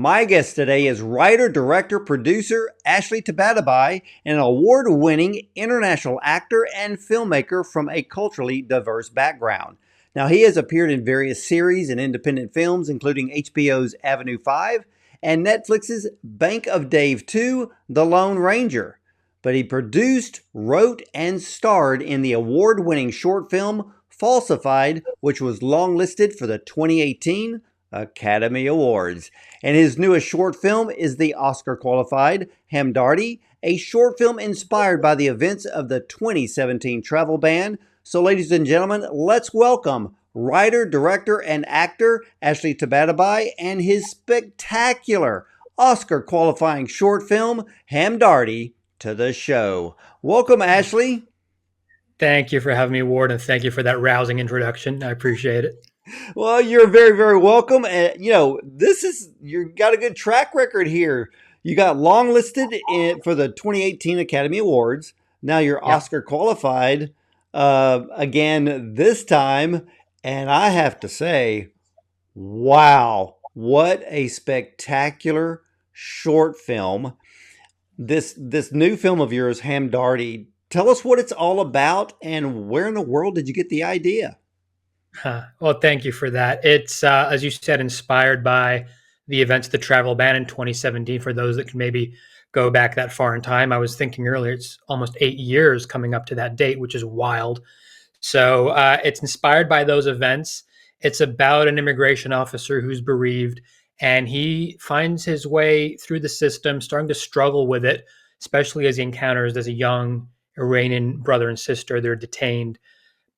My guest today is writer, director, producer Ashley Tabatabai, an award-winning international actor and filmmaker from a culturally diverse background. Now, he has appeared in various series and independent films, including HBO's Avenue 5 and Netflix's Bank of Dave 2, The Lone Ranger. But he produced, wrote, and starred in the award-winning short film Falsified, which was longlisted for the 2018 Academy Awards. And his newest short film is the Oscar-qualified Hamdardi, a short film inspired by the events of the 2017 travel ban. So, ladies and gentlemen, let's welcome writer, director, and actor Ashley Tabatabai and his spectacular Oscar-qualifying short film Hamdardi to the show. Welcome, Ashley. Thank you for having me, Ward, and thank you for that rousing introduction. I appreciate it. Well, you're very, very welcome. And you got a good track record here. You got longlisted for the 2018 Academy Awards. Now you're Oscar qualified again this time, and I have to say, wow, what a spectacular short film! This new film of yours, Hamdardi. Tell us what it's all about, and where in the world did you get the idea? Well, thank you for that. It's, as you said, inspired by the events of the travel ban in 2017. For those that can maybe go back that far in time, I was thinking earlier, it's almost 8 years coming up to that date, which is wild. So it's inspired by those events. It's about an immigration officer who's bereaved, and he finds his way through the system, starting to struggle with it, especially as he encounters as a young Iranian brother and sister. They're detained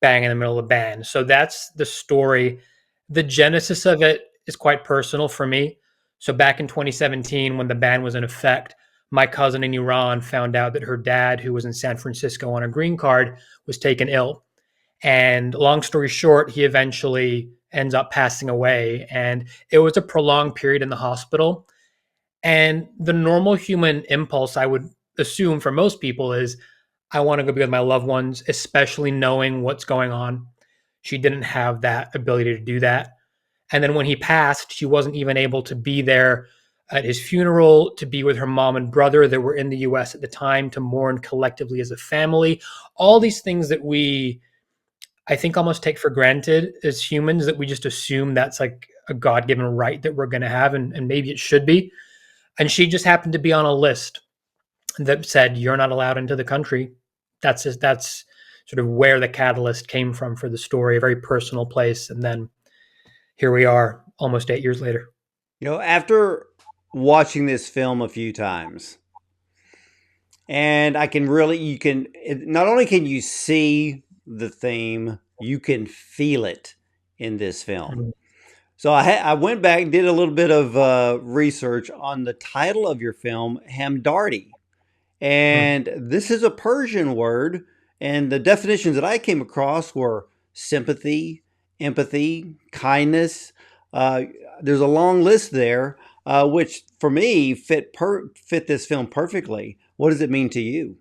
bang in the middle of the ban. So that's the story. The genesis of it is quite personal for me. So back in 2017, when the ban was in effect, my cousin in Iran found out that her dad, who was in San Francisco on a green card, was taken ill. And long story short, he eventually ends up passing away. And it was a prolonged period in the hospital. And the normal human impulse, I would assume for most people, is I want to go be with my loved ones, especially knowing what's going on. She didn't have that ability to do that. And then when he passed, she wasn't even able to be there at his funeral, to be with her mom and brother that were in the US at the time, to mourn collectively as a family. All these things that we, I think, almost take for granted as humans, that we just assume that's like a God given right that we're going to have, and maybe it should be. And she just happened to be on a list that said, "You're not allowed into the country." That's sort of where the catalyst came from for the story, a very personal place. And then here we are almost 8 years later. After watching this film a few times, and not only can you see the theme, you can feel it in this film. Mm-hmm. So I went back and did a little bit of research on the title of your film, Hamdardi. And this is a Persian word, and the definitions that I came across were sympathy, empathy, kindness. There's a long list there, which for me fit this film perfectly. What does it mean to you?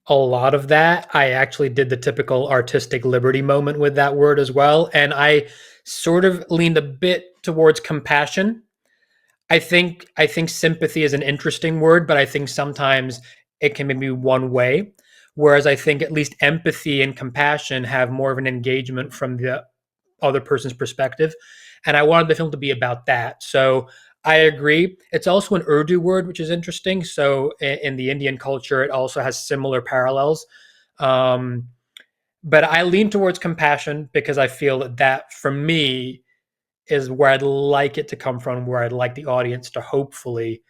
A lot of that, I actually did the typical artistic liberty moment with that word as well. And I sort of leaned a bit towards compassion. I think sympathy is an interesting word, but I think sometimes it can maybe one way. Whereas I think at least empathy and compassion have more of an engagement from the other person's perspective. And I wanted the film to be about that. So I agree. It's also an Urdu word, which is interesting. So in the Indian culture, it also has similar parallels. Um, but I lean towards compassion because I feel that for me, is where I'd like it to come from, where I'd like the audience to hopefully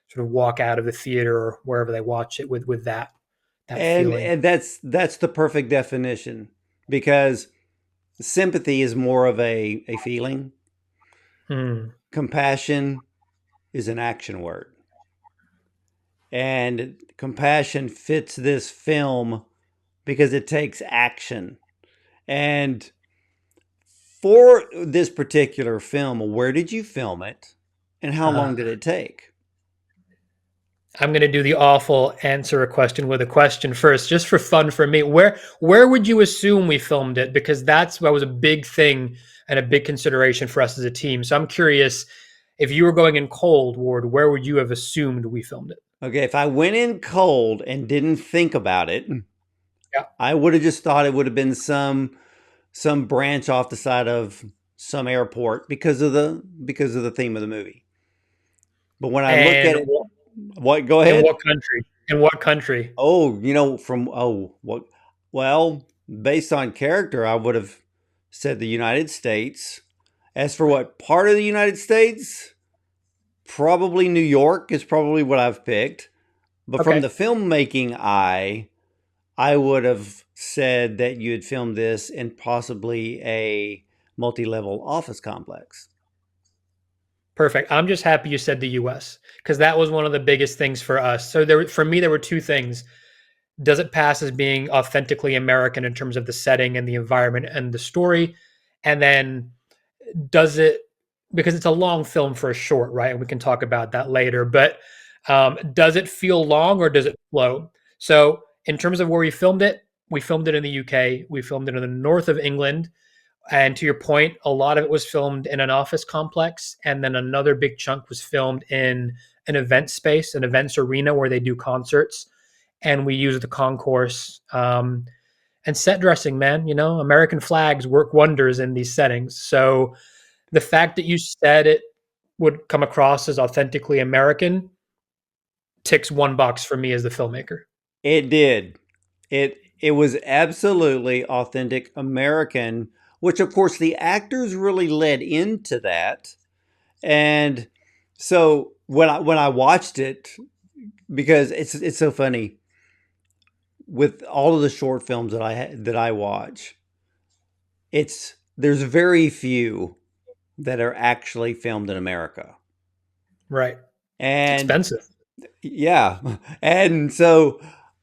sort of walk out of the theater or wherever they watch it with that And feeling. and that's the perfect definition, because sympathy is more of a feeling. Hmm. Compassion is an action word. And compassion fits this film because it takes action. And for this particular film, where did you film it and how Uh, long did it take? I'm going to do the awful answer a question with a question first, just for fun for me. Where would you assume we filmed it? Because that was a big thing and a big consideration for us as a team. So I'm curious If you were going in cold, Ward, where would you have assumed we filmed it? Okay, if I went in cold and didn't think about it, Yeah. I would have just thought it would have been some branch off the side of some airport because of the theme of the movie. But when I look at And it, what? Go in ahead. what country? In what country? Oh, from what? Well, based on character, I would have said the United States. As for Right. what part of the United States, probably New York is probably what I've picked. But from the Okay. filmmaking eye, I would have said that you had filmed this in possibly a multi-level office complex. Perfect. I'm just happy you said the US because that was one of the biggest things for us. So for me, there were two things. Does it pass as being authentically American in terms of the setting and the environment and the story? And then does it, because it's a long film for a short, right? And we can talk about that later, but does it feel long or does it flow? So in terms of where we filmed it in the UK, we filmed it in the north of England. And to your point, a lot of it was filmed in an office complex, and then another big chunk was filmed in an event space, an events arena where they do concerts. And we use the concourse and set dressing. Man, American flags work wonders in these settings. So the fact that you said it would come across as authentically American ticks one box for me as the filmmaker. It did. It was absolutely authentic American, which of course the actors really led into that. And so when I watched it, because it's so funny with all of the short films that I watch, it's there's very few that are actually filmed in America. Right. And Expensive. yeah, and so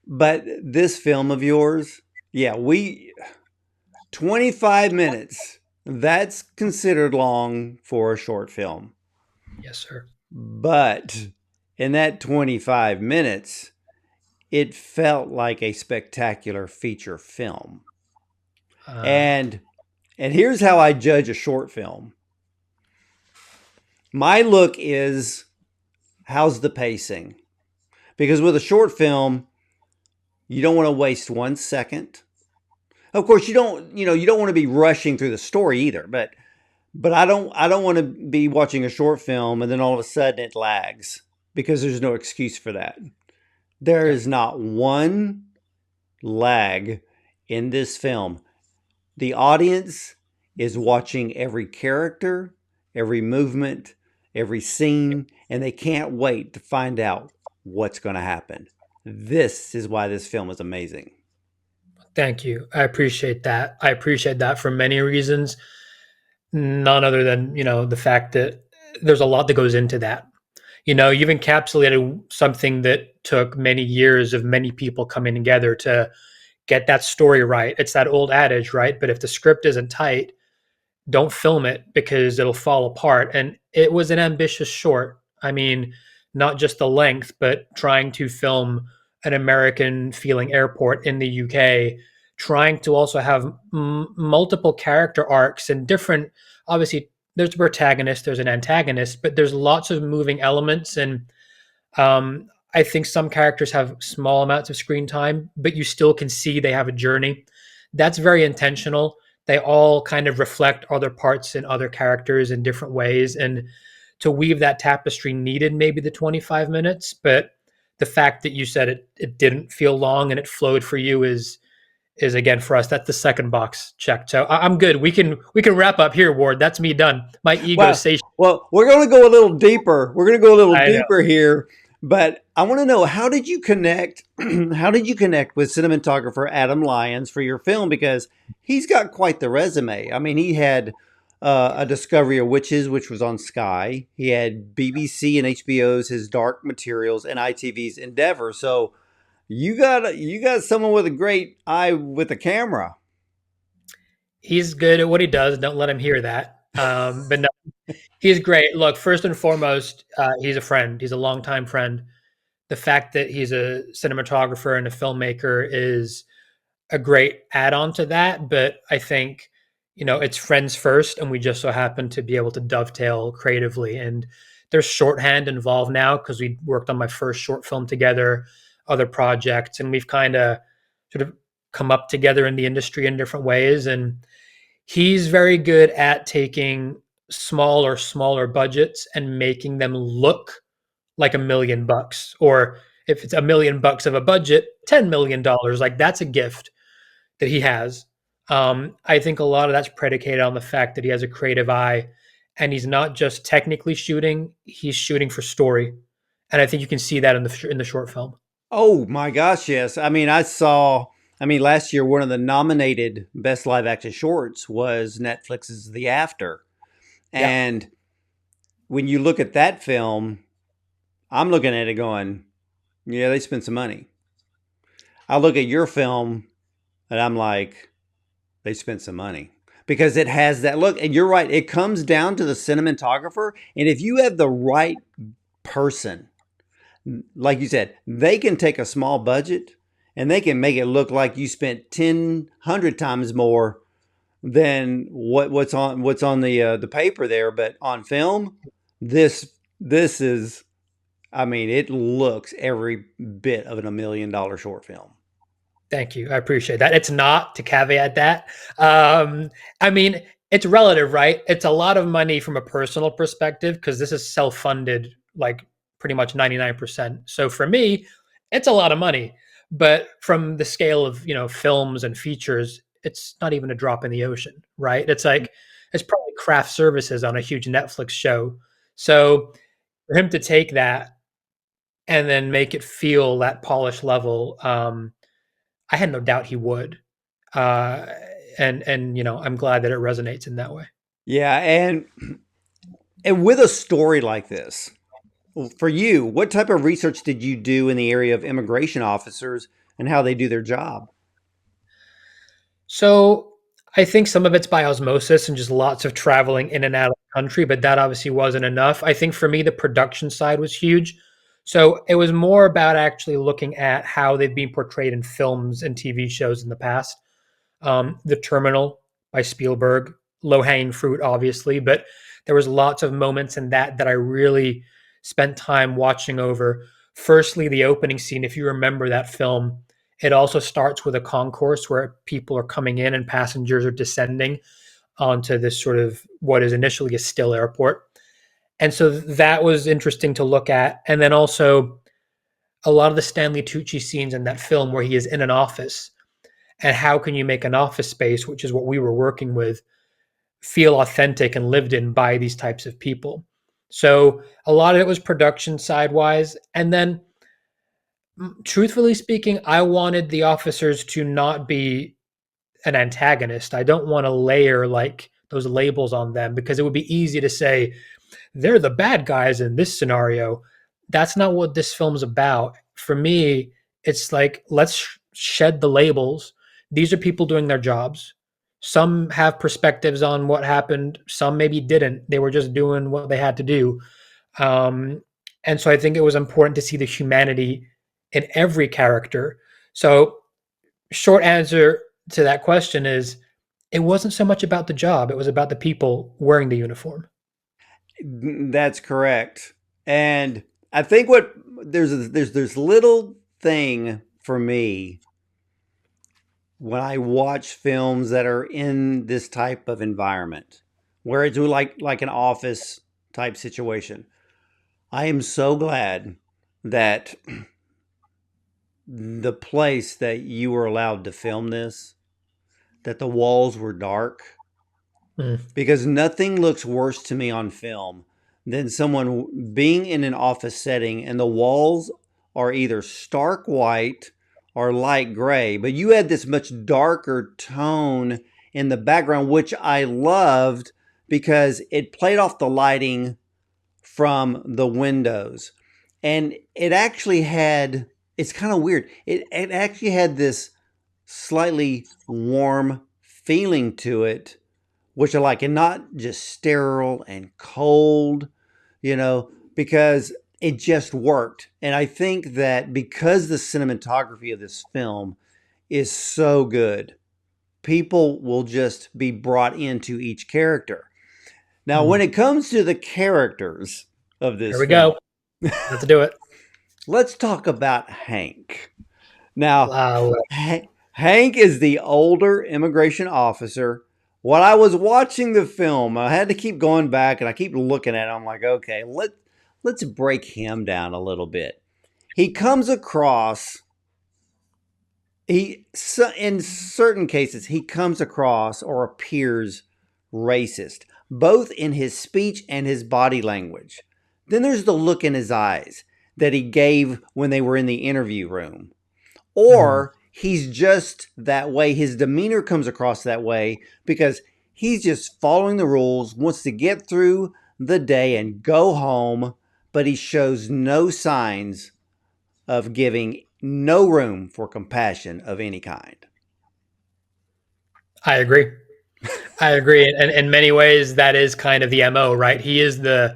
but this film of yours, yeah, we 25 minutes. That's considered long for a short film. Yes, sir. But in that 25 minutes, it felt like a spectacular feature film. Uh, And and here's how I judge a short film. My look is how's the pacing? Because with a short film, you don't want to waste 1 second. Of course, you don't want to be rushing through the story either, but I don't want to be watching a short film and then all of a sudden it lags because there's no excuse for that. There yeah. is not one lag in this film. The audience is watching every character, every movement, every scene, and they can't wait to find out what's going to happen. This is why this film is amazing. Thank you. I appreciate that. I appreciate that for many reasons. None other than, the fact that there's a lot that goes into that. You've encapsulated something that took many years of many people coming together to get that story right. It's that old adage, right? But if the script isn't tight, don't film it because it'll fall apart. And it was an ambitious short. I mean, not just the length, but trying to film an American feeling airport in the UK, trying to also have multiple character arcs and different, obviously, there's a protagonist, there's an antagonist, but there's lots of moving elements. And I think some characters have small amounts of screen time, but you still can see they have a journey. That's very intentional. They all kind of reflect other parts and other characters in different ways. And to weave that tapestry needed maybe the 25 minutes, but the fact that you said it didn't feel long and it flowed for you is again for us, that's the second box checked. So I'm good. We can wrap up here, Ward. That's me done. My ego Well, sation. we're going to go a little deeper. We're going to go a little I know. deeper here, but I want to know how did you connect? How did you connect with cinematographer Adam Lyons for your film? Because he's got quite the resume. I mean, he had a Discovery of Witches, which was on Sky. He had BBC and HBO's His Dark Materials and ITV's Endeavor. So you got someone with a great eye with a camera. He's good at what he does. Don't let him hear that. But no, he's great. Look, first and foremost, he's a friend. He's a longtime friend. The fact that he's a cinematographer and a filmmaker is a great add-on to that. But I think, it's friends first, and we just so happen to be able to dovetail creatively. And there's shorthand involved now because we worked on my first short film together, other projects, and we've kind of sort of come up together in the industry in different ways. And he's very good at taking smaller budgets and making them look like $1 million, or if it's $1 million of a budget, $10 million. Like, that's a gift that he has. I think a lot of that's predicated on the fact that he has a creative eye, and he's not just technically shooting; he's shooting for story. And I think you can see that in the short film. Oh my gosh, yes. I mean, last year, one of the nominated best live action shorts was Netflix's The After. Yeah, And when you look at that film, I'm looking at it going, yeah, they spent some money. I look at your film and I'm like, they spent some money because it has that look. And you're right. It comes down to the cinematographer. And if you have the right person, like you said, they can take a small budget and they can make it look like you spent 100 times more than what's on the paper there. But on film, this is, I mean, it looks every bit of an $1 million short film. thank you. I appreciate that. It's not, to caveat that. Um, I mean, it's relative, right? It's a lot of money from a personal perspective because this is self-funded, like pretty much 99%. So for me, it's a lot of money. But from the scale of, films and features, it's not even a drop in the ocean, right? It's probably craft services on a huge Netflix show. So for him to take that and then make it feel that polished level, I had no doubt he would. Uh, and I'm glad that it resonates in that way. Yeah, and with a story like this, for you, what type of research did you do in the area of immigration officers and how they do their job? So I think some of it's by osmosis and just lots of traveling in and out of the country, but that obviously wasn't enough. I think for me, the production side was huge. So it was more about actually looking at how they've been portrayed in films and TV shows in the past. The Terminal by Spielberg, low hanging fruit, obviously, but there was lots of moments in that I really spent time watching over. Firstly, the opening scene, if you remember that film, it also starts with a concourse where people are coming in and passengers are descending onto this sort of what is initially a still airport. And so that was interesting to look at. And then also a lot of the Stanley Tucci scenes in that film where he is in an office, and how can you make an office space, which is what we were working with, feel authentic and lived in by these types of people. So a lot of it was production side wise. And then, truthfully speaking, I wanted the officers to not be an antagonist. I don't want to layer like those labels on them because it would be easy to say they're the bad guys in this scenario. That's not what this film's about. For me, it's like, let's shed the labels. These are people doing their jobs. Some have perspectives on what happened, some maybe didn't. They were just doing what they had to do. Um, and so I think it was important to see the humanity in every character. So, short answer to that question is, it wasn't so much about the job, it was about the people wearing the uniform. That's correct. And I think what there's this little thing for me when I watch films that are in this type of environment, where it's like an office type situation. I am so glad that the place that you were allowed to film this, that the walls were dark, Mm. because nothing looks worse to me on film than someone being in an office setting and the walls are either stark white or light gray, but you had this much darker tone in the background, which I loved because it played off the lighting from the windows. And it actually had, it's kind of weird. It actually had this slightly warm feeling to it, which I like, and not just sterile and cold, because it just worked. And I think that because the cinematography of this film is so good, people will just be brought into each character. Now, when it comes to the characters of Here this we film, go. Let's do it. let's talk about Hank. Now, Uh, Hank is the older immigration officer. While I was watching the film, I had to keep going back and I keep looking at it. I'm like, okay, let's break him down a little bit. He comes across in certain cases he comes across or appears racist, both in his speech and his body language. Then there's the look in his eyes that he gave when they were in the interview room. mhm. Or he's just that way. His demeanor comes across that way because he's just following the rules, wants to get through the day and go home, but he shows no signs of giving no room for compassion of any kind. I agree. I agree. And in many ways, that is kind of the MO, right? He is the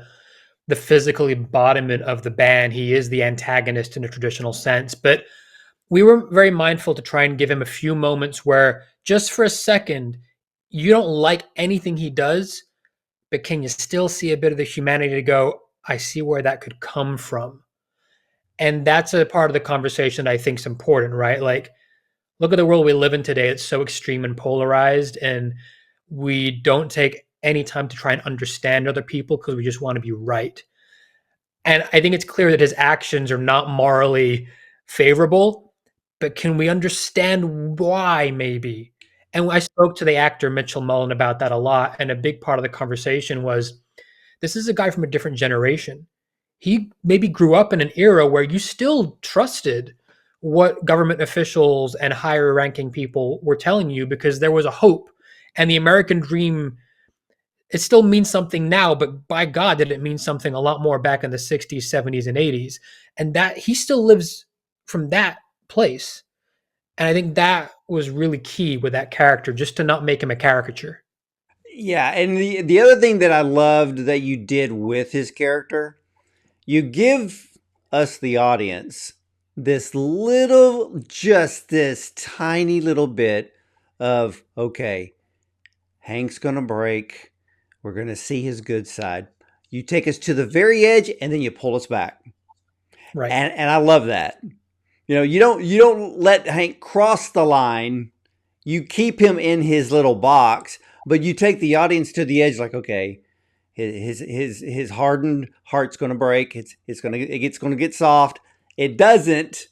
physical embodiment of the band. He is the antagonist in a traditional sense. But we were very mindful to try and give him a few moments where just for a second, you don't like anything he does, but can you still see a bit of the humanity to go, I see where that could come from? And that's a part of the conversation that I think is important, right? Like, look at the world we live in today. It's so extreme and polarized, and we don't take any time to try and understand other people because we just want to be right. And I think it's clear that his actions are not morally favorable, but can we understand why maybe? And I spoke to the actor Mitchell Mullen about that a lot. And a big part of the conversation was this is a guy from a different generation. He maybe grew up in an era where you still trusted what government officials and higher ranking people were telling you because there was a hope. And the American dream, it still means something now, but by God, did it mean something a lot more back in the 60s, 70s, and 80s. And that he still lives from that place. And I think that was really key with that character, just to not make him a caricature. Yeah, and the other thing that I loved that you did with his character, you give us the audience this tiny little bit of, okay, Hank's gonna break. We're gonna see his good side. You take us to the very edge and then you pull us back. Right. And I love that. You don't let Hank cross the line. You keep him in his little box, but you take the audience to the edge like, okay, his hardened heart's gonna break. It's gonna get soft. It doesn't.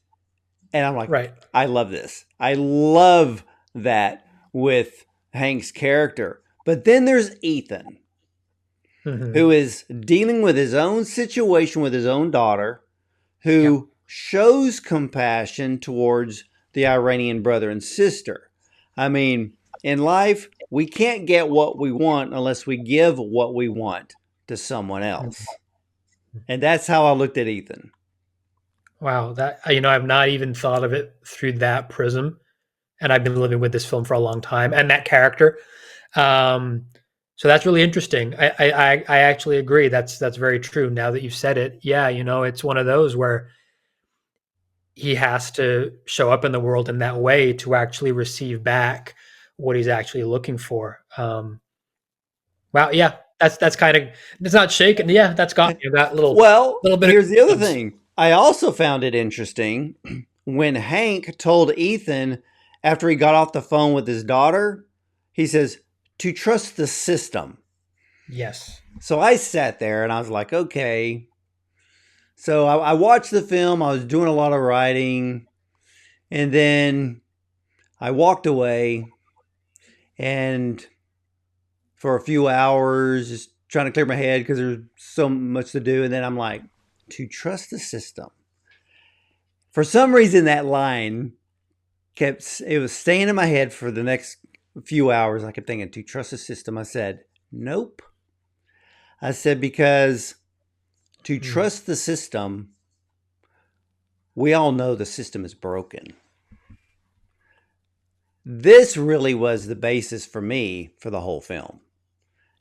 And I'm like, Right. I love this. I love that with Hank's character. But then there's Ethan, Hmm. who is dealing with his own situation with his own daughter, Yeah. who shows compassion towards the Iranian brother and sister. I mean, in life, we can't get what we want unless we give what we want to someone else. And that's how I looked at Ethan. Wow. That, I've not even thought of it through that prism. And I've been living with this film for a long time and that character. Um, so that's really interesting. I actually agree. That's very true. Now that you've said it, yeah, it's one of those where he has to show up in the world in that way to actually receive back what he's actually looking for. Wow, yeah, that's kind of it's not shaking. Yeah, that's got me that Well, little bit of here's the other goosebumps. thing. I also found it interesting when Hank told Ethan after he got off the phone with his daughter, he says, to trust the system. Yes. So I sat there and I was like, okay. So I watched the film. I was doing a lot of writing. And then I walked away and for a few hours, just trying to clear my head because there's so much to do. And then I'm like, to trust the system. For some reason, that line it was staying in my head for the next few hours. I kept thinking, to trust the system. I said, nope. I said, because to Mm. trust the system, we all know the system is broken. This really was the basis for me for the whole film.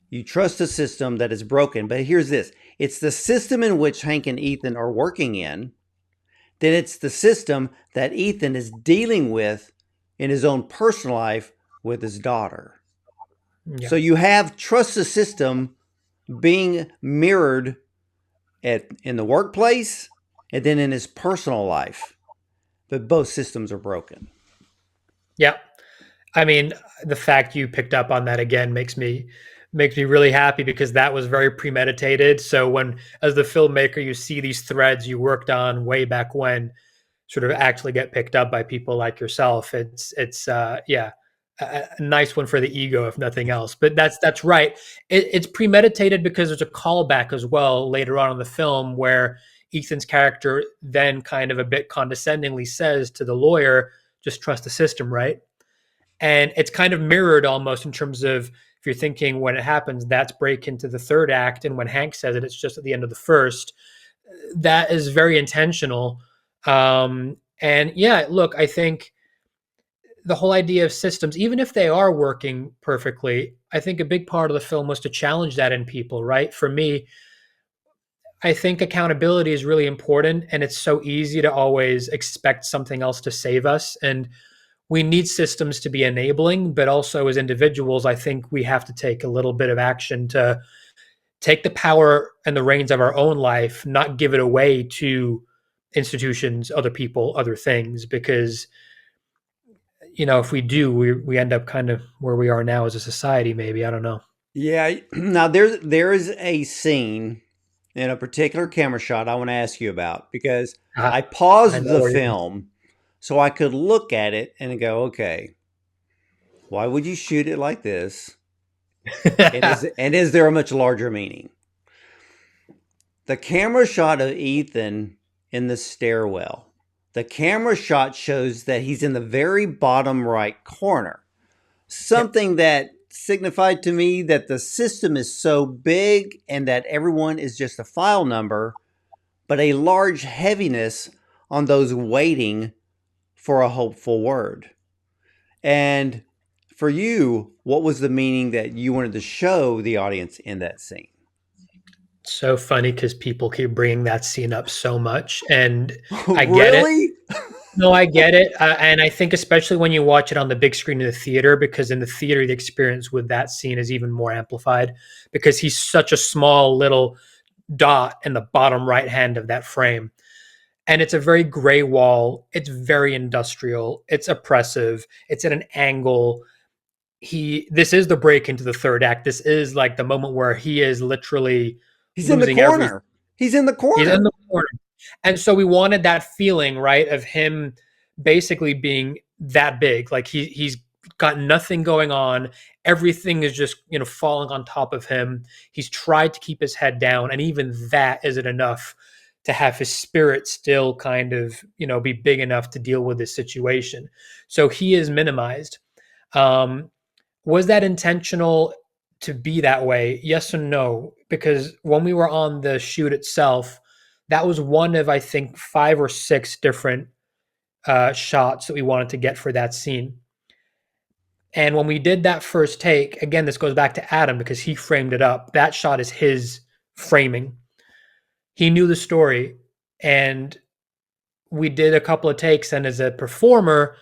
You trust a system that is broken, but here's this it's the system in which Hank and Ethan are working in, then it's the system that Ethan is dealing with in his own personal life with his daughter. Yeah. So you have trust the system being mirrored in the workplace and then in his personal life. But both systems are broken. Yeah. I mean, the fact you picked up on that again makes me really happy because that was very premeditated. So when as the filmmaker you see these threads you worked on way back when sort of actually get picked up by people like yourself, it's yeah, a nice one for the ego if nothing else. But that's right. It's premeditated because there's a callback as well later on in the film where Ethan's character then kind of a bit condescendingly says to the lawyer, just trust the system, right? And it's kind of mirrored almost in terms of if you're thinking when it happens, that's break into the third act. And when Hank says it, it's just at the end of the first. That is very intentional. And yeah, look, I think the whole idea of systems, even if they are working perfectly, I think a big part of the film was to challenge that in people, right? For me, I think accountability is really important, and it's so easy to always expect something else to save us. And we need systems to be enabling, but also as individuals, I think we have to take a little bit of action to take the power and the reins of our own life, not give it away to institutions, other people, other things, because if we do, we end up kind of where we are now as a society. Maybe I don't know. Yeah. Now there is a scene in a particular camera shot I want to ask you about because I I paused know the where you're film so I could look at it and go, okay, why would you shoot it like this? And going. is there a much larger meaning? The camera shot of Ethan in the stairwell. The camera shot shows that he's in the very bottom right corner. Yep. Something that signified to me that the system is so big and that everyone is just a file number, but a large heaviness on those waiting for a hopeful word. And for you, what was the meaning that you wanted to show the audience in that scene? So funny because people keep bringing that scene up so much, and I get it. Really? No, I get it, and I think especially when you watch it on the big screen in the theater, because in the theater the experience with that scene is even more amplified because he's such a small little dot in the bottom right hand of that frame, and it's a very gray wall. It's very industrial. It's oppressive. It's at an angle. This is the break into the third act. This is like the moment where he is literally He's in the losing everything. corner. He's in the He's in corner. the corner. And so we wanted that feeling, right, of him basically being that big. Like he's got nothing going on. Everything is just, falling on top of him. He's tried to keep his head down, and even that isn't enough to have his spirit still kind of, be big enough to deal with this situation. So he is minimized. Um, was that intentional to be that way? Yes and no. Because when we were on the shoot itself, that was one of, I think, 5 or 6 different shots that we wanted to get for that scene. And when we did that first take, again, this goes back to Adam because he framed it up. That shot is his framing. He knew the story. And we did a couple of takes. And as a performer,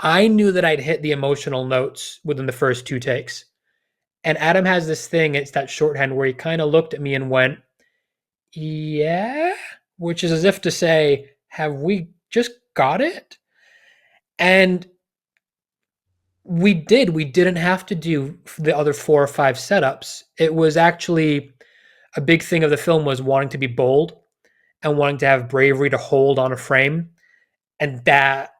I knew that I'd hit the emotional notes within the first 2 takes. And Adam has this thing, it's that shorthand where he kind of looked at me and went, yeah, which is as if to say, have we just got it? And we did. We didn't have to do the other 4 or 5 setups. It was actually a big thing of the film was wanting to be bold and wanting to have bravery to hold on a frame. And that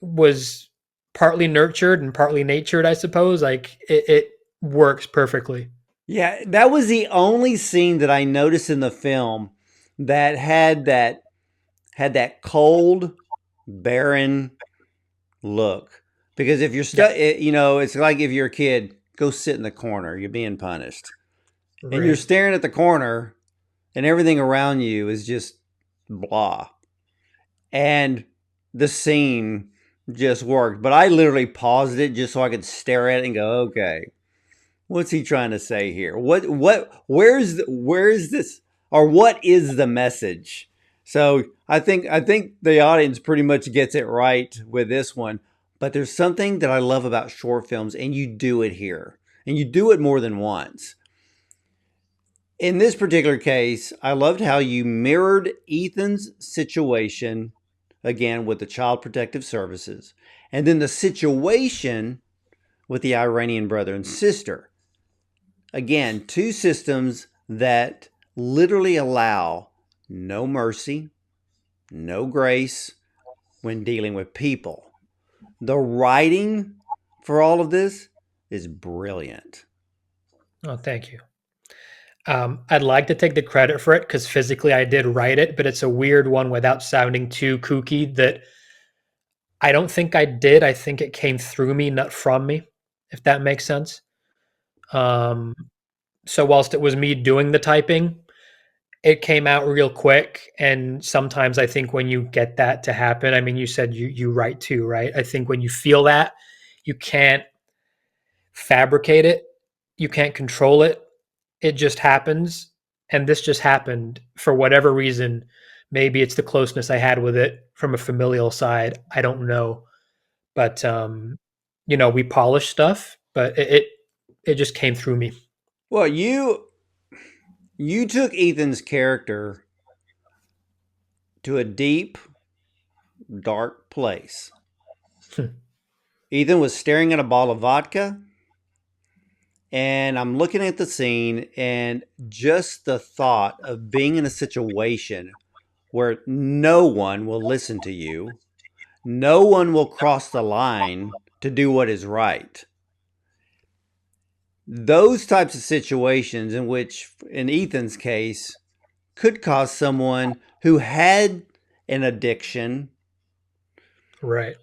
was partly nurtured and partly natured, I suppose. Like it works perfectly. Yeah, that was the only scene that I noticed in the film that had that cold, barren look. Because if you're Yeah, stuck, it's like if you're a kid, go sit in the corner, you're being punished. And you're right. staring at the corner and everything around you is just blah. And the scene just worked. But I literally paused it just so I could stare at it and go, okay, what's he trying to say here? Where's this or what is the message? So I think the audience pretty much gets it right with this one. But there's something that I love about short films, and you do it here, and you do it more than once. In this particular case, I loved how you mirrored Ethan's situation again with the Child Protective Services, and then the situation with the Iranian brother and sister. Again, two systems that literally allow no mercy, no grace when dealing with people. The writing for all of this is brilliant. Oh, thank you. I'd like to take the credit for it because physically I did write it, but it's a weird one without sounding too kooky that I don't think I did. I think it came through me, not from me, if that makes sense. Um, so whilst it was me doing the typing, it came out real quick. And sometimes I think when you get that to happen, I mean, you said you write too, right? I think when you feel that, you can't fabricate it, you can't control it. It just happens. And this just happened for whatever reason. Maybe it's the closeness I had with it from a familial side. I don't know. But we polished stuff, but it just came through me. Well, you took Ethan's character to a deep, dark place. Ethan was staring at a bottle of vodka, and I'm looking at the scene, and just the thought of being in a situation where no one will listen to you, no one will cross the line to do what is right. Those types of situations, in which, in Ethan's case, could cause someone who had an addiction Right.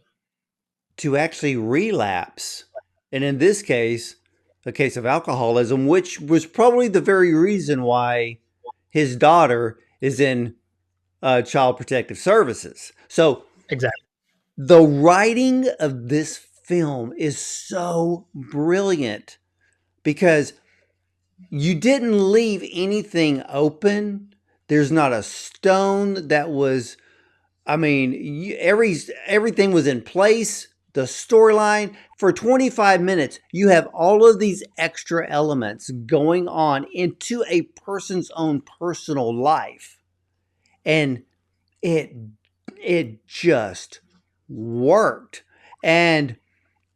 to actually relapse. And in this case, a case of alcoholism, which was probably the very reason why his daughter is in Child Protective Services. So Exactly. the writing of this film is so brilliant because you didn't leave anything open. There's not a stone that was, I mean, everything was in place. The storyline for 25 minutes, you have all of these extra elements going on into a person's own personal life, and it it just worked. And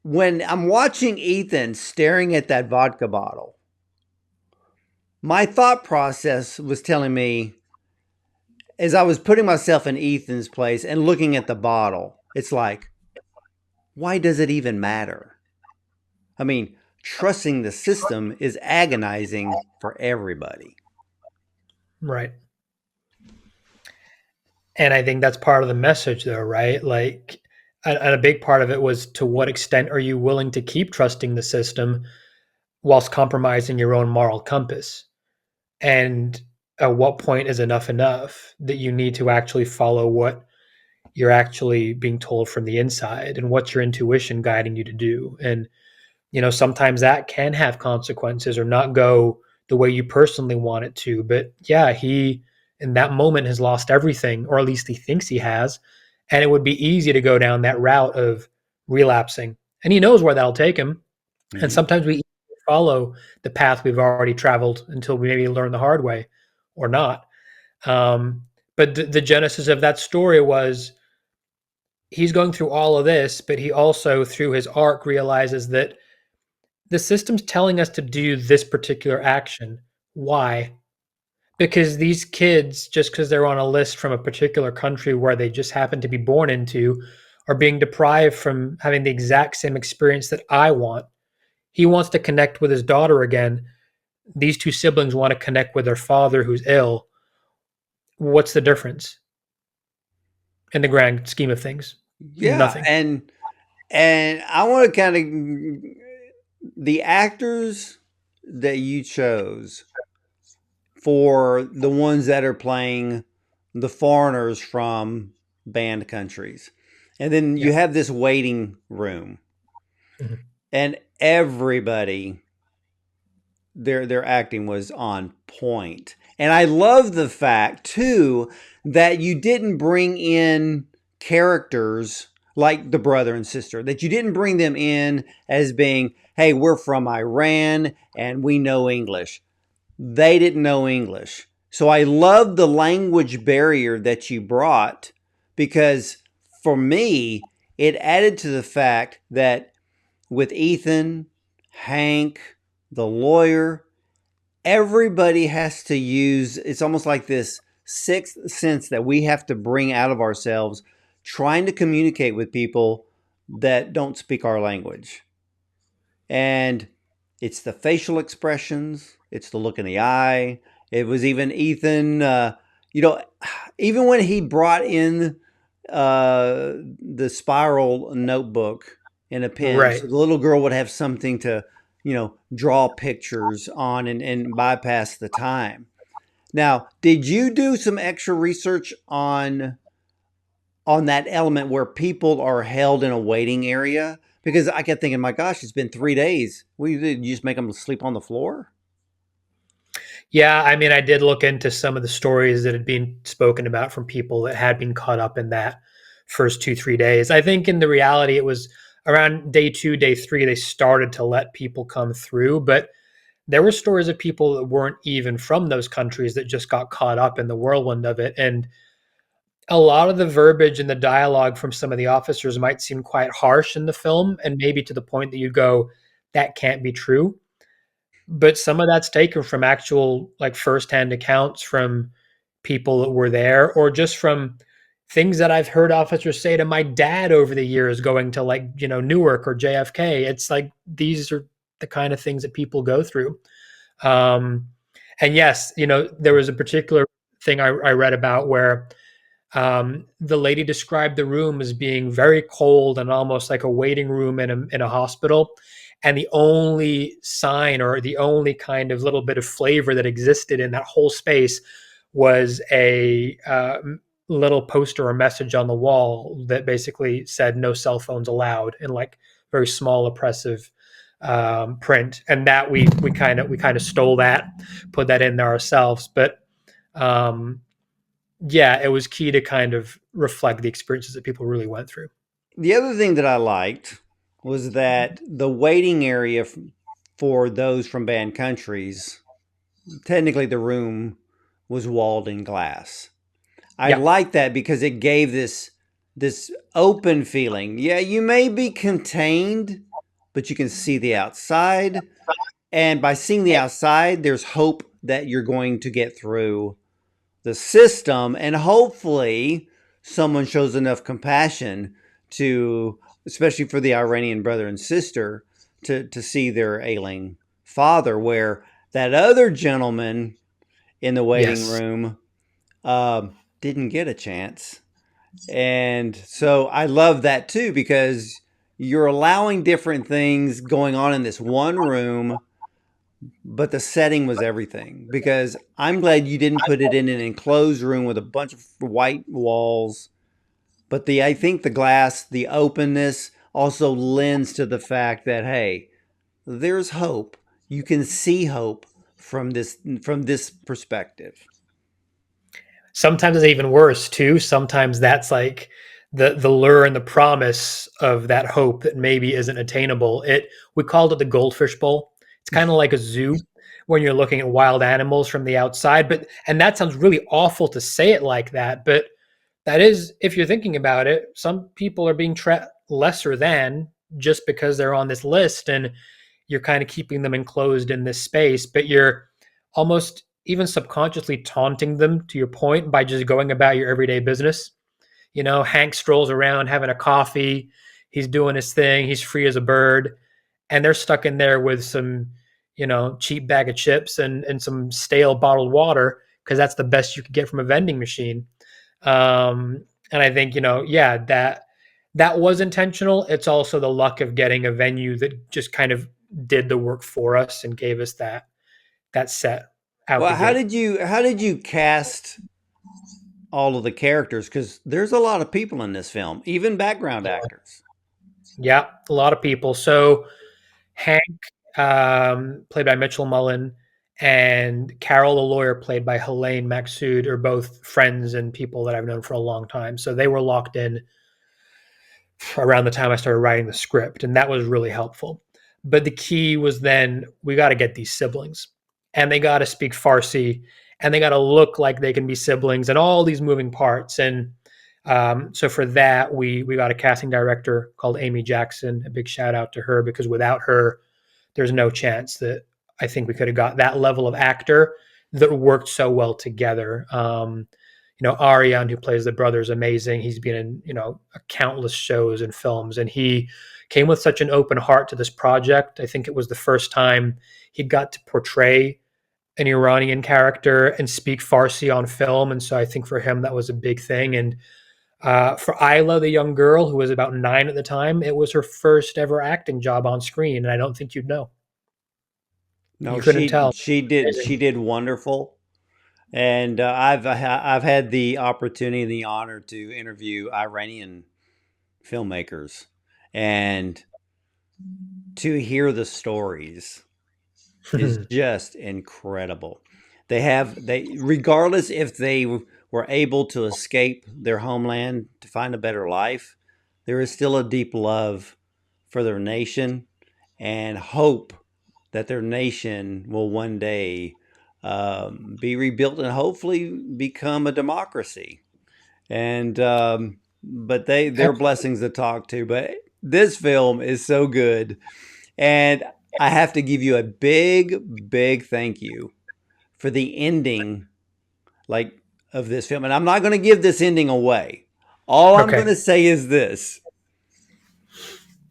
when I'm watching Ethan staring at that vodka bottle, my thought process was telling me, as I was putting myself in Ethan's place and looking at the bottle, it's like, why does it even matter? I mean, trusting the system is agonizing for everybody. Right. And I think that's part of the message, though, right? Like, and a big part of it was to what extent are you willing to keep trusting the system whilst compromising your own moral compass? And at what point is enough that you need to actually follow what you're actually being told from the inside and what's your intuition guiding you to do? And sometimes that can have consequences or not go the way you personally want it to. But yeah, he in that moment has lost everything, or at least he thinks he has. And it would be easy to go down that route of relapsing. And he knows where that'll take him. And Mhm. sometimes we follow the path we've already traveled until we maybe learn the hard way or not. But the genesis of that story was he's going through all of this, but he also, through his arc, realizes that the system's telling us to do this particular action. Why? Because these kids, just because they're on a list from a particular country where they just happen to be born into, are being deprived from having the exact same experience that I want. He wants to connect with his daughter again. These two siblings want to connect with their father who's ill. What's the difference in the grand scheme of things? Yeah, Nothing. and I want to kind of, the actors that you chose for the ones that are playing the foreigners from banned countries. And then Yeah. you have this waiting room, Mhm. and everybody, their acting was on point. And I love the fact too that you didn't bring in characters like the brother and sister, that you didn't bring them in as being, hey, we're from Iran and we know English. They didn't know English. So I love the language barrier that you brought, because for me, it added to the fact that with Ethan, Hank, the lawyer, everybody has to use, it's almost like this sixth sense that we have to bring out of ourselves trying to communicate with people that don't speak our language. And it's the facial expressions, it's the look in the eye. It was even Ethan, you know, even when he brought in the spiral notebook and a pen, Right. so the little girl would have something to, draw pictures on and bypass the time. Now, did you do some extra research on that element where people are held in a waiting area? Because I kept thinking, my gosh, it's been 3 days. We did you just make them sleep on the floor? Yeah, I mean, I did look into some of the stories that had been spoken about from people that had been caught up in that first 2, 3 days. I think in the reality, it was around day two, day three, they started to let people come through. But there were stories of people that weren't even from those countries that just got caught up in the whirlwind of it. And a lot of the verbiage and the dialogue from some of the officers might seem quite harsh in the film, and maybe to the point that you go, that can't be true. But some of that's taken from actual, like, firsthand accounts from people that were there, or just from things that I've heard officers say to my dad over the years going to, like, Newark or JFK. It's like these are the kind of things that people go through. Um, and yes, there was a particular thing I read about where the lady described the room as being very cold and almost like a waiting room in a hospital. And the only sign or the only kind of little bit of flavor that existed in that whole space was a little poster or message on the wall that basically said no cell phones allowed in, like, very small oppressive print. And that we kind of stole that, put that in there ourselves. But um, yeah, it was key to kind of reflect the experiences that people really went through. The other thing that I liked was that the waiting area for those from banned countries, technically the room was walled in glass. I Yeah. like that because it gave this open feeling. Yeah, you may be contained, but you can see the outside. And by seeing the outside, there's hope that you're going to get through the system, and hopefully someone shows enough compassion to, especially for the Iranian brother and sister, to see their ailing father, where that other gentleman in the waiting Yes. room didn't get a chance. And so I love that too, because you're allowing different things going on in this one room, but the setting was everything. Because I'm glad you didn't put it in an enclosed room with a bunch of white walls. But I think the glass, the openness also lends to the fact that, hey, there's hope. You can see hope from this perspective. Sometimes it's even worse too. Sometimes that's like the lure and the promise of that hope that maybe isn't attainable. We called it the goldfish bowl. It's kind of like a zoo when you're looking at wild animals from the outside. But and that sounds really awful to say it like that, but that is, if you're thinking about it, some people are being lesser than just because they're on this list, and you're kind of keeping them enclosed in this space, but you're almost even subconsciously taunting them, to your point, by just going about your everyday business. Hank strolls around having a coffee, he's doing his thing, he's free as a bird, and they're stuck in there with some, cheap bag of chips and some stale bottled water because that's the best you could get from a vending machine. And I think, yeah, that was intentional. It's also the luck of getting a venue that just kind of did the work for us and gave us that set out the Well, how gate. did you cast all of the characters? Because there's a lot of people in this film, even background actors. Yeah, a lot of people. So Hank, played by Mitchell Mullen, and Carol, the lawyer, played by Helene Maxud, are both friends and people that I've known for a long time. So they were locked in around the time I started writing the script, and that was really helpful. But the key was then we got to get these siblings, and they got to speak Farsi, and they got to look like they can be siblings, and all these moving parts. And so for that, we got a casting director called Amy Jackson. A big shout out to her because without her, there's no chance that I think we could have got that level of actor that worked so well together. Aryan, who plays the brother, is amazing. He's been in, countless shows and films, and he came with such an open heart to this project. I think it was the first time he got to portray an Iranian character and speak Farsi on film. And so I think for him, that was a big thing. And for Isla, the young girl who was about 9 at the time, it was her first ever acting job on screen. And I don't think you'd know. No, You couldn't tell. she Amazing. did wonderful. And I've had the opportunity and the honor to interview Iranian filmmakers, and to hear the stories is just incredible. They regardless if they were able to escape their homeland to find a better life, there is still a deep love for their nation and hope that their nation will one day be rebuilt and hopefully become a democracy. And but they're blessings to talk to. But this film is so good, and I have to give you a big thank you for the ending, like, of this film. And I'm not going to give this ending away. All I'm going Okay. to say is this: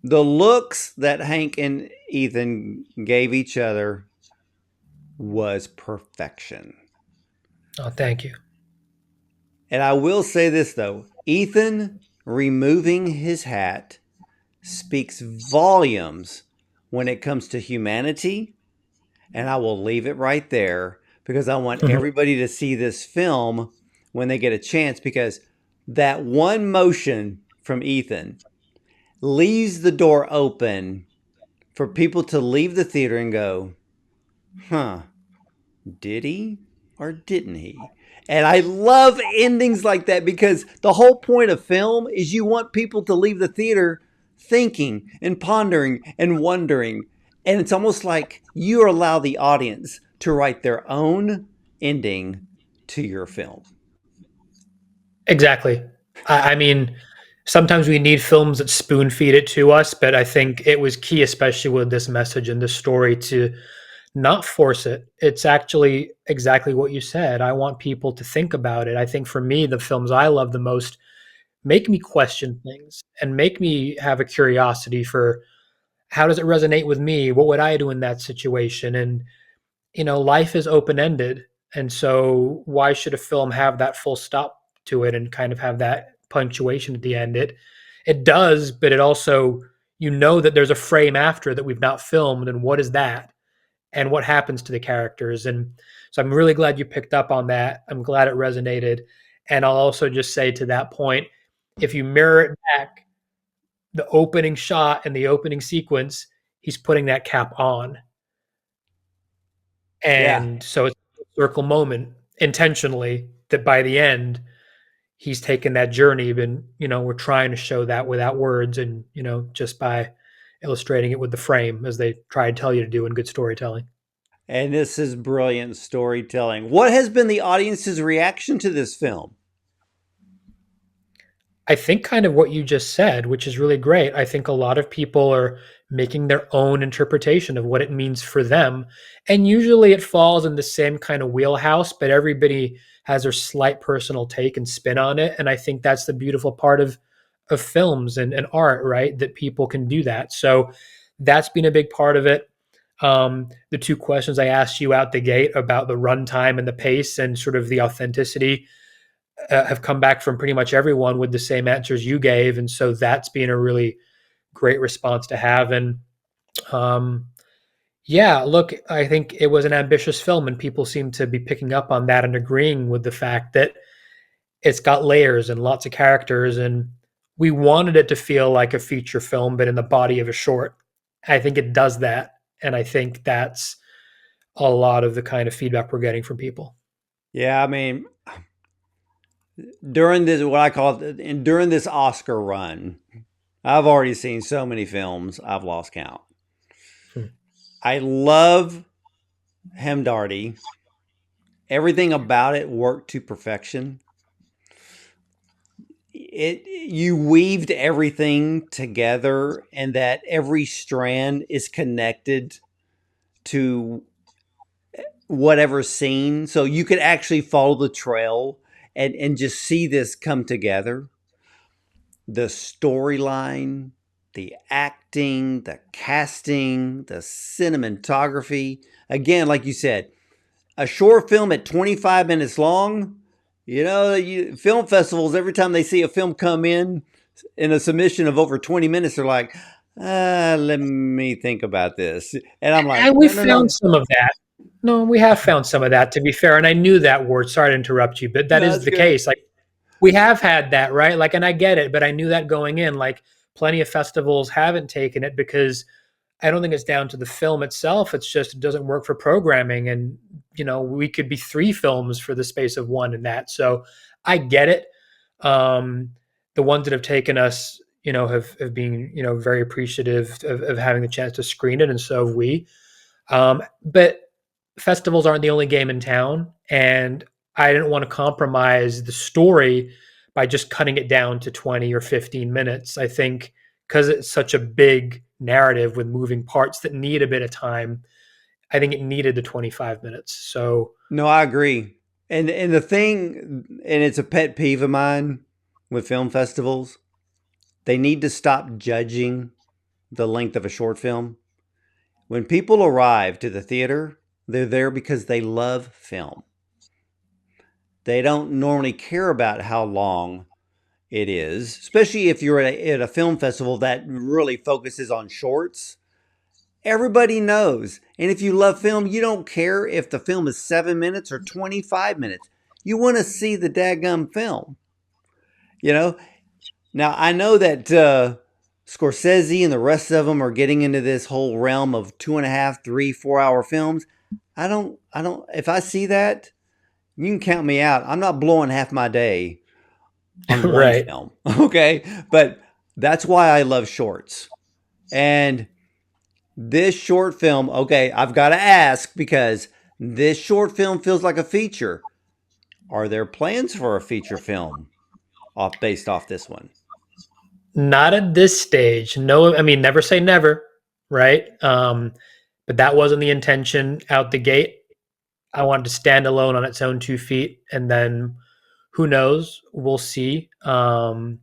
the looks that Hank and Ethan gave each other was perfection. Oh, thank you. And I will say this though: Ethan removing his hat speaks volumes when it comes to humanity. And I will leave it right there because I want everybody to see this film when they get a chance, because that one motion from Ethan leaves the door open for people to leave the theater and go, huh, did he or didn't he? And I love endings like that because the whole point of film is you want people to leave the theater thinking and pondering and wondering. And it's almost like you allow the audience to write their own ending to your film. Exactly. I mean, sometimes we need films that spoon feed it to us, but I think it was key, especially with this message and this story, to not force it. It's actually exactly what you said. I want people to think about it. I think for me, the films I love the most make me question things and make me have a curiosity for how does it resonate with me? What would I do in that situation? And life is open ended. And so why should a film have that full stop to it and kind of have that punctuation at the end? It does, but it also, that there's a frame after that we've not filmed, and what is that? And what happens to the characters? And so I'm really glad you picked up on that. I'm glad it resonated. And I'll also just say to that point, if you mirror it back, the opening shot and the opening sequence, he's putting that cap on. Yeah. And so it's a circle moment intentionally that by the end, he's taken that journey. And, we're trying to show that without words and, just by illustrating it with the frame as they try to tell you to do in good storytelling. And this is brilliant storytelling. What has been the audience's reaction to this film? I think kind of what you just said, which is really great. I think a lot of people are making their own interpretation of what it means for them. And usually it falls in the same kind of wheelhouse, but everybody has their slight personal take and spin on it. And I think that's the beautiful part of films and art, right? That people can do that. So that's been a big part of it. The two questions I asked you out the gate about the runtime and the pace and sort of the authenticity have come back from pretty much everyone with the same answers you gave, and so that's been a really great response to have. And um, yeah, look, I think it was an ambitious film, and people seem to be picking up on that and agreeing with the fact that it's got layers and lots of characters, and we wanted it to feel like a feature film, but in the body of a short. I think it does that, and I think that's a lot of the kind of feedback we're getting from people. Yeah, I mean, during this, what I call it, during this Oscar run, I've already seen so many films, I've lost count. Hmm. I love Hamdardi. Everything about it worked to perfection. It you weaved everything together and that every strand is connected to whatever scene, so you could actually follow the trail and just see this come together. The storyline, the acting, the casting, the cinematography. Again, like you said, a short film at 25 minutes long. Film festivals, every time they see a film come in a submission of over 20 minutes, they're like, let me think about this. And I'm like, And we no, no, found no. some of that. No, we have found some of that, to be fair. And I knew that word. Sorry to interrupt you, but that No, is that's the good. case. Like, we have had that, right? Like, and I get it, but I knew that going in. Like, plenty of festivals haven't taken it because I don't think it's down to the film itself. It's just it doesn't work for programming. And, we could be three films for the space of one in that. So I get it. Um, the ones that have taken us, have been, very appreciative of having the chance to screen it. And so have we. But festivals aren't the only game in town, and I didn't want to compromise the story by just cutting it down to 20 or 15 minutes. I think because it's such a big narrative with moving parts that need a bit of time, I think it needed the 25 minutes. So, No, I agree. And the thing, and it's a pet peeve of mine with film festivals, they need to stop judging the length of a short film. When people arrive to the theater, they're there because they love film. They don't normally care about how long it is, especially if you're at a film festival that really focuses on shorts. Everybody knows. And if you love film, you don't care if the film is 7 minutes or 25 minutes. You want to see the daggum film. You know, Now I know that Scorsese and the rest of them are getting into this whole realm of 2.5, 3, 4 hour films. I don't. If I see that, you can count me out. I'm not blowing half my day on one right. film. Okay, but that's why I love shorts. And this short film, okay, I've got to ask because this short film feels like a feature. Are there plans for a feature film based off this one? Not at this stage. No, I mean, never say never, right? But that wasn't the intention out the gate. I wanted to stand alone on its own 2 feet, and then who knows? We'll see. But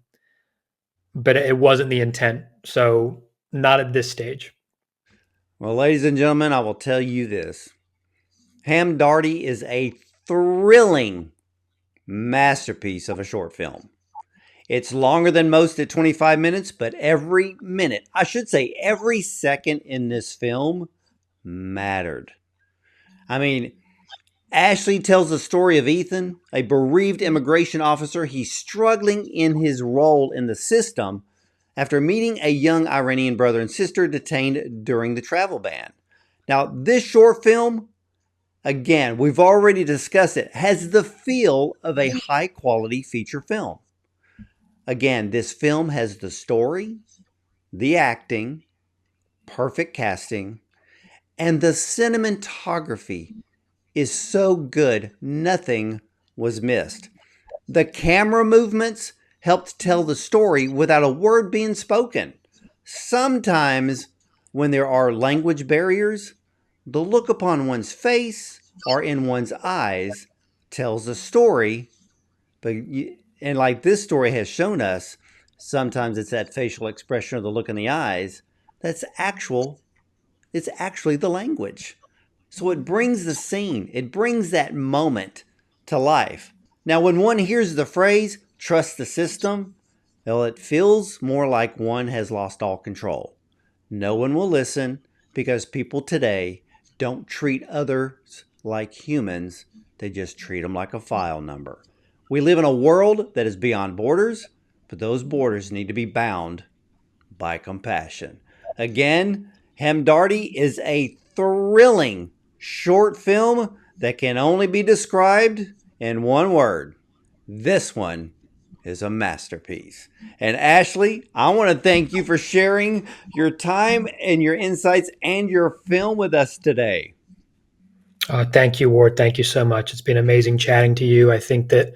it wasn't the intent, so not at this stage. Well, ladies and gentlemen, I will tell you this. Hamdardi is a thrilling masterpiece of a short film. It's longer than most at 25 minutes, but every minute, I should say every second in this film mattered. I mean, Ashley tells the story of Ethan, a bereaved immigration officer. He's struggling in his role in the system after meeting a young Iranian brother and sister detained during the travel ban. Now, this short film, again, we've already discussed it, has the feel of a high quality feature film. Again, this film has the story, the acting, perfect casting, and the cinematography is so good, nothing was missed. The camera movements helped tell the story without a word being spoken. Sometimes, when there are language barriers, the look upon one's face or in one's eyes tells the story. And like this story has shown us, sometimes it's that facial expression or the look in the eyes that's actual. It's actually the language. So it brings the scene, it brings that moment to life. Now, when one hears the phrase, trust the system, well, it feels more like one has lost all control. No one will listen because people today don't treat others like humans, they just treat them like a file number. We live in a world that is beyond borders, but those borders need to be bound by compassion. Again, Hamdardi is a thrilling short film that can only be described in one word. This one is a masterpiece. And Ashley, I want to thank you for sharing your time and your insights and your film with us today. Thank you, Ward. Thank you so much. It's been amazing chatting to you. I think that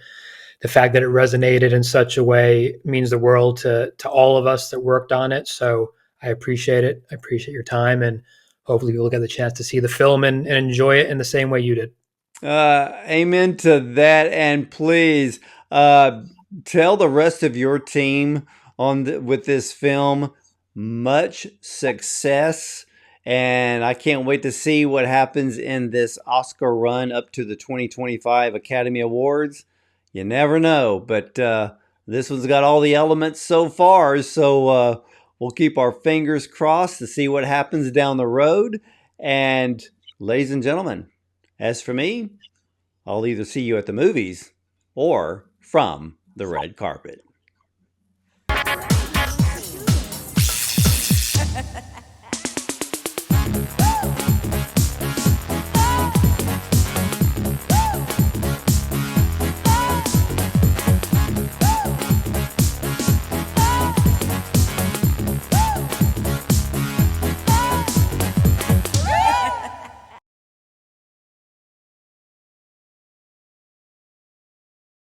the fact that it resonated in such a way means the world to all of us that worked on it. So I appreciate it. I appreciate your time, and hopefully we'll get the chance to see the film and enjoy it in the same way you did. Amen to that. And please uh, tell the rest of your team with this film much success. And I can't wait to see what happens in this Oscar run up to the 2025 Academy Awards. You never know, but this one's got all the elements so far. So we'll keep our fingers crossed to see what happens down the road. And ladies and gentlemen, as for me, I'll either see you at the movies or from the red carpet.